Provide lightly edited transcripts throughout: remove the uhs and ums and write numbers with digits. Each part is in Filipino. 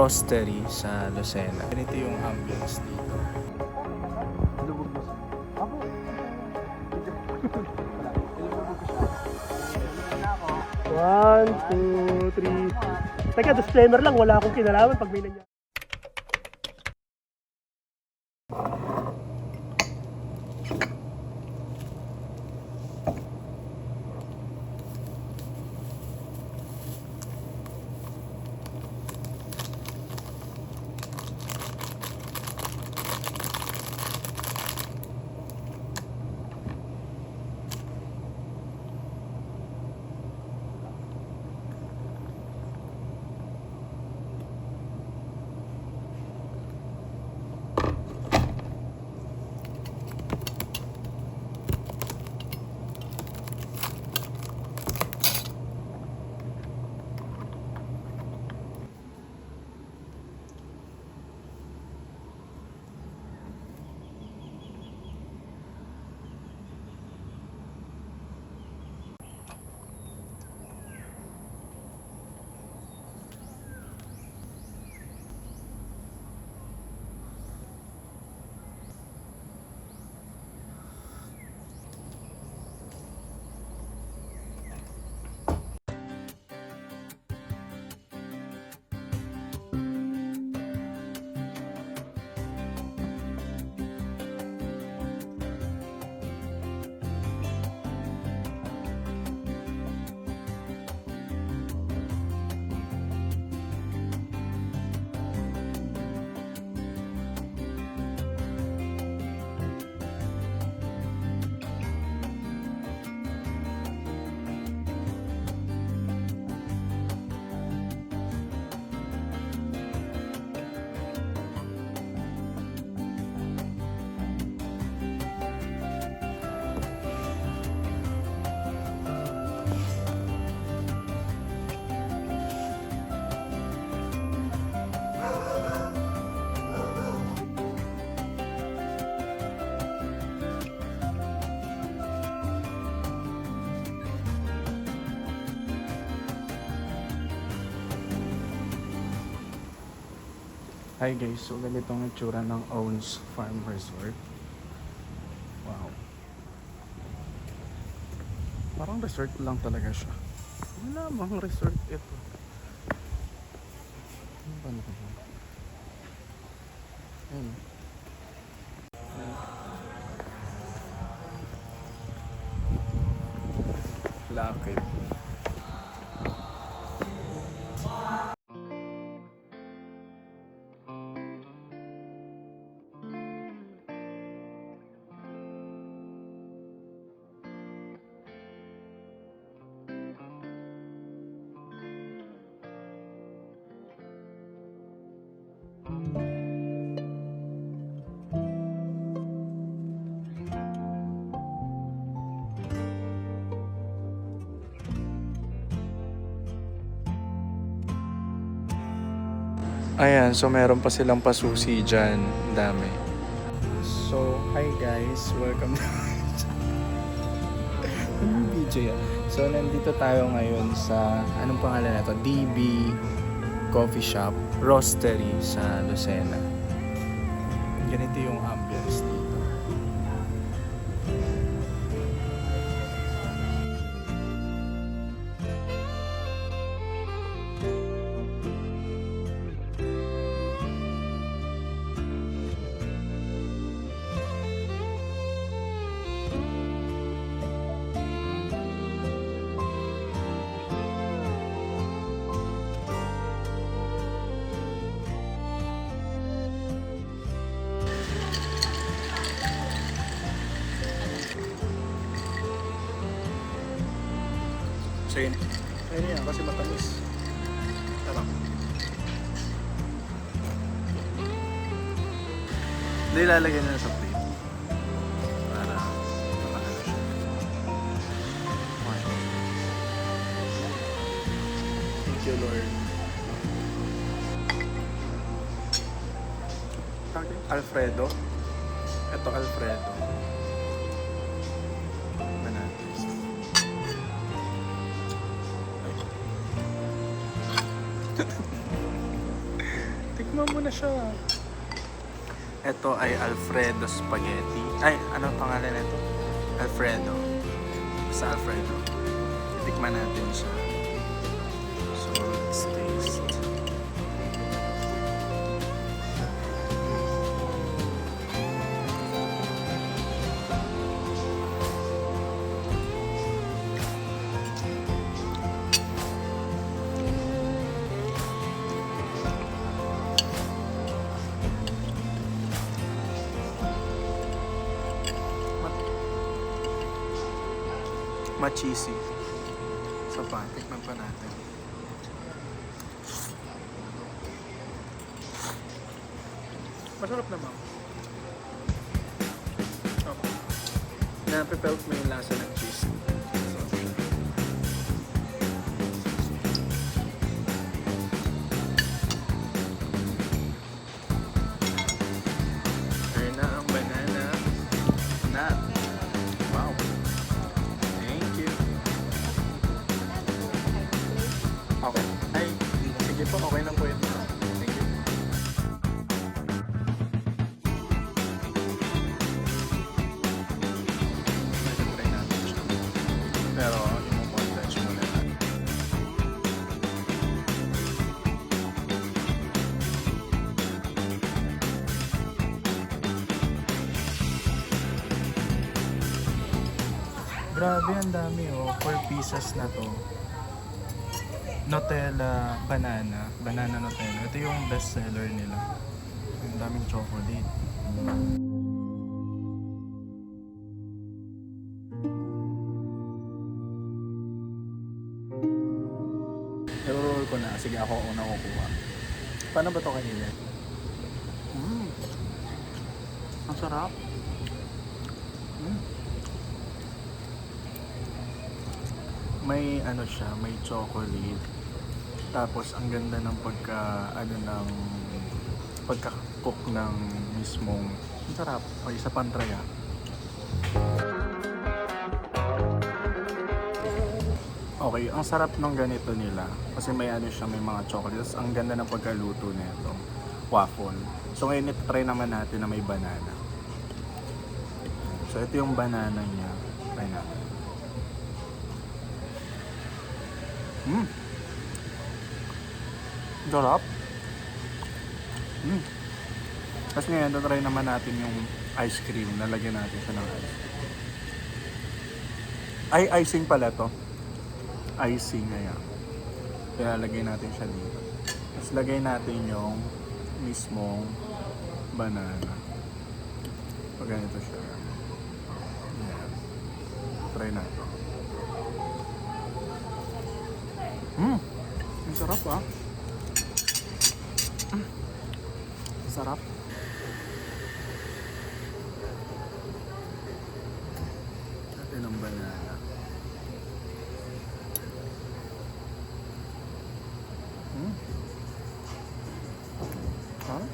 Roastery sa Lucena. Ganito yung ambience dito. One, two, three. Teka, disclaimer lang, wala akong kinalaman pag may nangyari. Hi guys, so ganitong itsura ng Owns Farm Resort. Wow. Parang resort lang talaga siya. Wala namang resort ito. Ano ba na ito? Ayun. Lakit. Ayan, so meron pa silang pasusi dyan. Dami. So, hi guys. Welcome to anong video yan? So, nandito tayo ngayon sa, anong pangalan na to? DB Coffee Shop, Roastery sa Lucena. Ganito yung ambience dito. So yun. Ayun yan, kasi matamis. Sarap. Hindi ilalagay na sa plate. Para makakala siya. Okay. Thank you, Lord. Alfredo. Ito Alfredo. Bananas. Tikman mo na siya. Ito ay Alfredo Spaghetti. Ay, ano pangalan nito? Alfredo. Basta Alfredo. Tikman natin siya. So, let's taste. Ma-cheesy. So pa, tikman pa natin. Masarap naman. Okay. Napipelt mo yung lasa ng cheese. Ayun na ang banana nut. Wow. Thank you. Okay. Ay, sige po. Okay lang po yun. Thank you. Medyo try natin siya. Pero, i-montage muna natin. Grabe, ang dami oh. 4 pieces na to. Nutella, banana. Banana Nutella. Ito yung best seller nila. Ang daming chocolate. I-roll ko na. Sige, ako una kukuha. Paano ba to kanina? Ang sarap. May ano siya, may chocolate. Tapos ang ganda ng pagka-cook ng mismong. Ang sarap. O isa pang try ah. Okay, ang sarap ng ganito nila. Kasi may ano siya, may mga chocolate. Tapos ang ganda ng pagkaluto nito. Waffle. So ngayon try naman natin na may banana. So ito yung banana niya. Try natin. Sarap. Tapos ngayon, try naman natin yung ice cream. Lalagyan natin siya ng ice cream. Ay, icing pala to. Icing, ayan. Lalagay natin siya dito. Tapos lagay natin yung mismong banana. Pag ganito siya. Ayan. Try natin. Ang sarap ah. Sarap. Natin ang banana. Huh?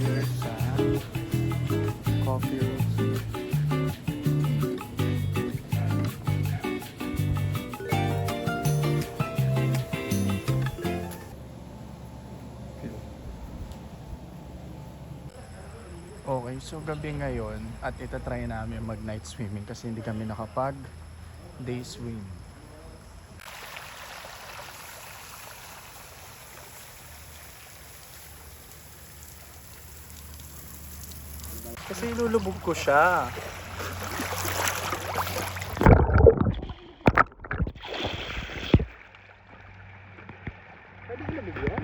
Here's coffee roast. Okay, so gabi ngayon at itatry namin mag night swimming kasi hindi kami nakapag day swim. Kasi ilulubog ko siya.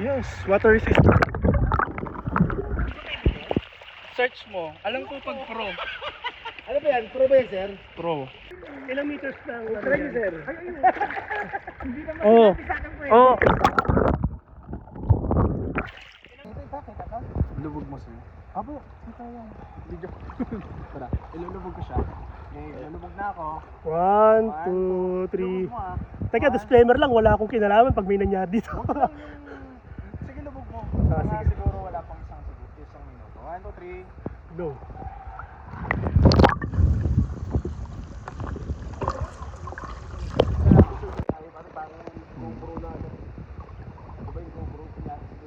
Yes, water resistant. Search mo. Alam ko pag pro. Ano ba yan? Pro ba yan, sir? Pro. Ilang meters lang? Try nyo, sir. Oo. Oo. Lubog mo siya. Apo, kita yan. Video. Tara, ilulubog ko siya. Okay, ilulubog na ako. 1, 2, 3. Lubog mo ah. Teka, disclaimer lang, wala akong kinalaman pag may nangyari dito. Huwag lang yung... Sige, lubog mo. Sige. Siguro wala pang isang minuto. 1, 2, 3. Go.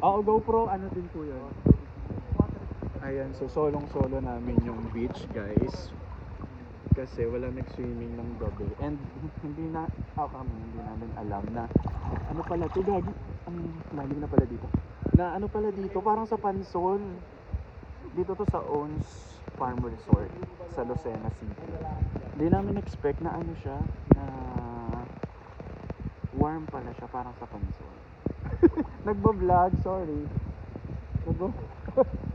Oo, GoPro, ano din po yun. Ayan, so solong-solo namin yung beach, guys. Kasi wala nag-swimming ng gabi. And hindi namin alam na ano pala to, gagi. Ang lalim na pala dito. Na ano pala dito, parang sa Pansol. Dito to sa Ons Farm Resort sa Lucena City. Hindi namin expect na ano siya, na warm pala siya, parang sa Pansol. Nagbo-vlog, sorry.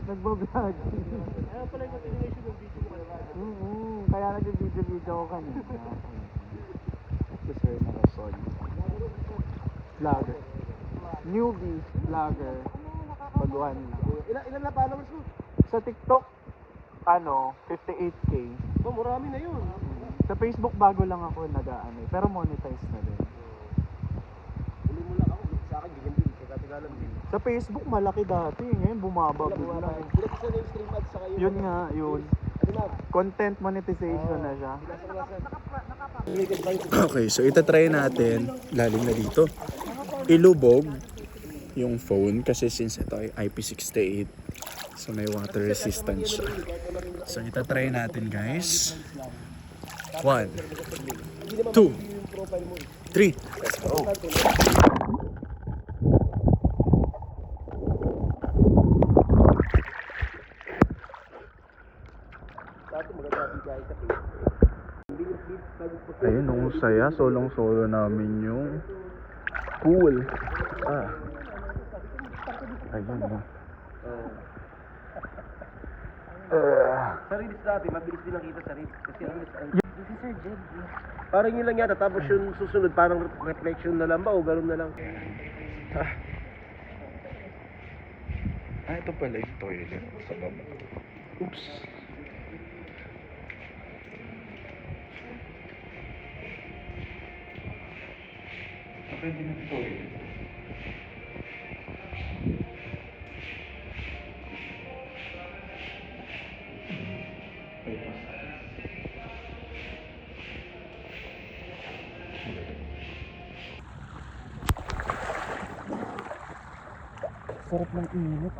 Nagbo-vlog. Kaya pala yung continuation ng video mo kanina. Kaya nag-video ako kanina. Si Sir Marasol. Vlogger. Newbie vlogger. Baguhan lang. Ilan na followers mo? Sa TikTok, 58K. Oh, marami na yun. Sa Facebook, bago lang ako nag-ano. Pero monetize na din. Huli mo lang ako. Sa akin, ganyan din. Teka-teka din. Sa Facebook, malaki dati. Ngayon, bumaba bigla. Bilang sa name stream ads sa kayo. Yun nga, yun. Ano na? Content monetization na siya. Binasa. Okay, so itatry natin, lalim na dito, ilubog yung phone kasi since ito ay IP68, so may water resistance siya. So itatry natin, guys. 1, 2, 3, let's go. Ayun, ang saya. Solong-solo namin yung pool. Ayun na. Sa reels dati, mabilis din nakita sa reels. Kasi ang this is Sir Jed. Parang yun lang yata. Tapos yung susunod, parang reflection na lang ba o gano'n na lang? Ito pala yung toilet sa baba. Oops. Pwede na toilet. Sarap ng init.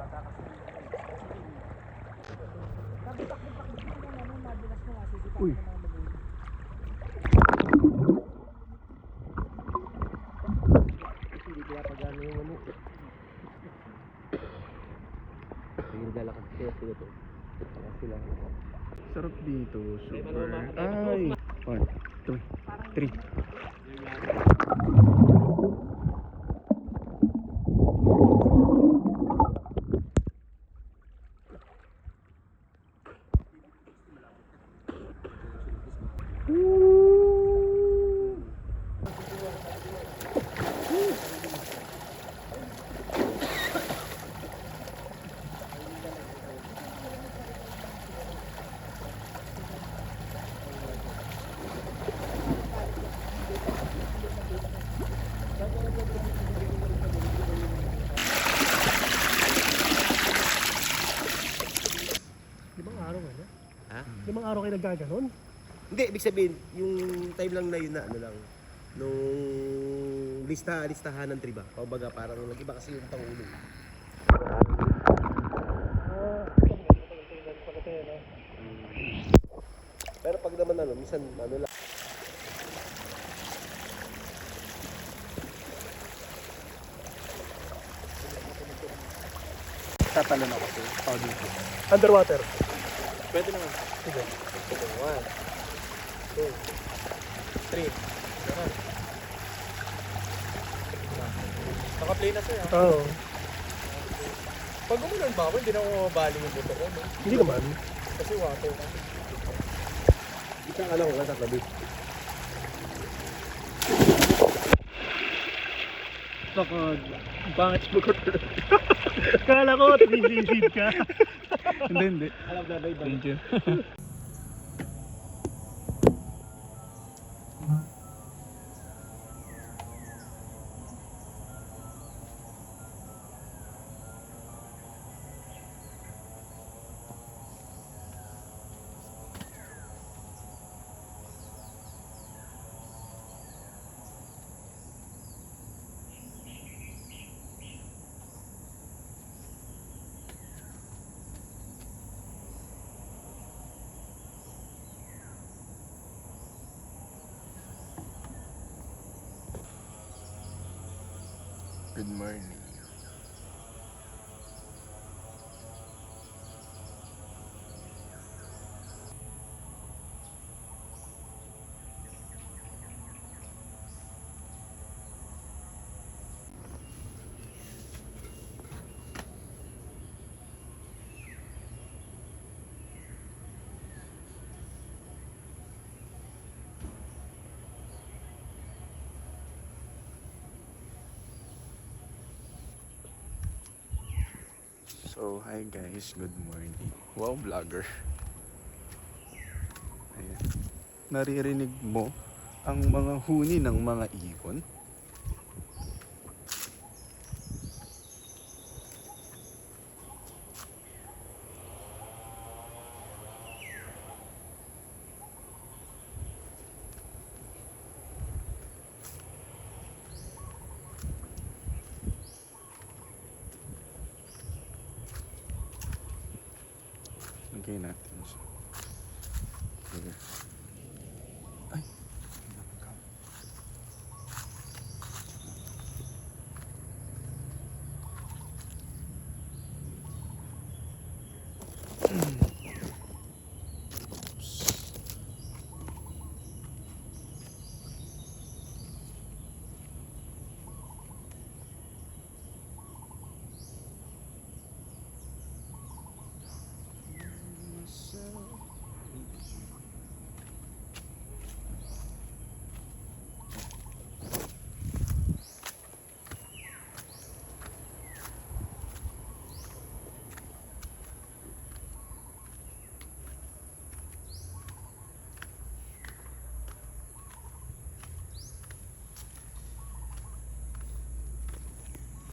Uy. Hindi pinapagano yung ano. Sige, dala ka sila to. Sila. Sarap dito. Super. Ay. 1, 2, 3. Limang araw kayo nagkaganon? Hindi, ibig sabihin, yung time lang na yun na ano lang. Nung listahan ng triba. Kumbaga parang nag-iba kasi yung Pangulo. Pero pag naman ano, minsan ano lang. Tatalon ako sir. Oh, dito. Underwater. Pwede naman. Sige. 1, 2, 3. Ganun. Naka-play na sa'yo. Oo. Pag umulan ba ako, hindi na ako mabaling yung buto ko, no? Hindi naman. Kasi water na. Isang alam ko ka sa tabi. Takod. Pangit mo ko. Kala ko, tinisid ka. Hindi. Alam na ba iba? Thank you. Good morning. So, hi guys, good morning. Wow, vlogger. Ayan. Naririnig mo ang mga huni ng mga ibon? Okay natin.